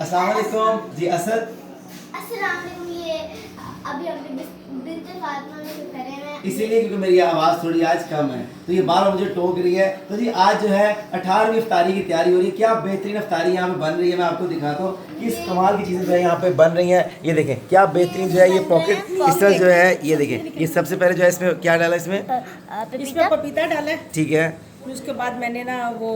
अस्सलाम वालेकुम जी असद। अस्सलाम वालेकुम। ये अभी हमने बिन्ते फातिमा में जो करे हुए हैं, इसीलिए क्योंकि मेरी आवाज़ थोड़ी आज कम है तो ये बार बार मुझे टोक रही है। तो जी आज जो है 18वीं इफ्तारी की तैयारी हो रही है। क्या बेहतरीन इफ्तारी यहाँ पे बन रही है, मैं आपको दिखाता हूँ किस कमाल की चीज़ें जो है यहाँ पे बन रही हैं। ये देखें क्या बेहतरीन जो है ये पॉकेट इस तरह जो है। ये देखें ये सबसे पहले जो है इसमें क्या डाला इसमें इसमें पपीता डाला है, ठीक है, फिर उसके बाद मैंने ना वो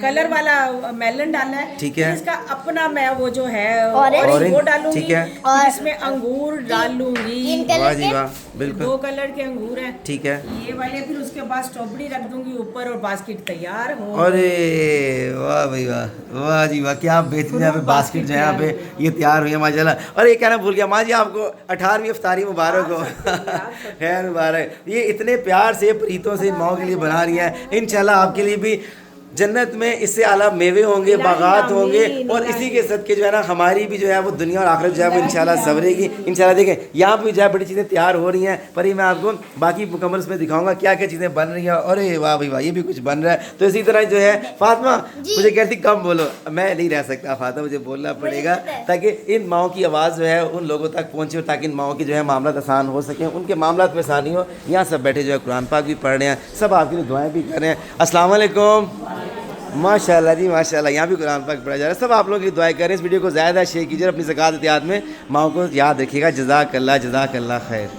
कलर वाला मेलन डाला है, ठीक है। फिर इसका अपना मैं वो जो है ऑरेंज, ऑरेंज वो डालूंगी, ठीक है। फिर इसमें अंगूर डालूंगी, 3 वाह कलर जी के। वाह, 2 बिल्कुल कलर के अंगूर हैं ठीक है। ये वाले, फिर उसके बाद स्ट्रॉबेरी रख दूंगी ऊपर और बास्केट तैयार हो। अरे वाह भाई वाह, वाह जी वाह, क्या बेहतरीन यहाँ पे बास्केट जो है यहाँ पे ये तैयार हुई है माशाल्लाह। और ये कहना भूल गया माँ जी आपको 18वीं इफ्तारी मुबारक हो। खैर मुबारक। ये इतने प्यार से प्रीतों से माओ के लिए बना रही है, इंशाल्लाह आपके लिए भी जन्नत में इससे आला मेवे होंगे, बागात होंगे और इसी के सदके जो है ना हमारी भी जो है वो दुनिया और आखिरत जो है वो इंशाल्लाह सवरेगी इंशाल्लाह। देखें यहाँ पे जो है बड़ी चीज़ें तैयार हो रही हैं, पर ये मैं आपको बाकी मुकम्मल उसमें दिखाऊंगा क्या क्या चीज़ें बन रही हैं। अरे वाह भाई वाह, ये भी कुछ बन रहा है। तो इसी तरह जो है फातिमा मुझे कहती कम बोलो, मैं नहीं रह सकता फातिमा, मुझे बोलना पड़ेगा ताकि इन माओं की आवाज़ जो है उन लोगों तक पहुँचे और ताकि इन माओं की जो है मामला आसान हो सके, उनके मामला में आसानी हो। यहाँ सब बैठे जो है कुरान पाक भी पढ़ रहे हैं, सब आपके लिए दुआएँ भी कर रहे हैं। अस्सलाम वालेकुम। माशाल्लाह जी माशाल्लाह, यहाँ भी कुरान पाक पढ़ा जा रहा है। सब आप लोगों की दुआएं करें। इस वीडियो को ज़्यादा शेयर कीजिए, अपनी ज़कात एहतियात में माओं को याद रखिएगा। जज़ाकल्लाह जज़ाकल्लाह खैर।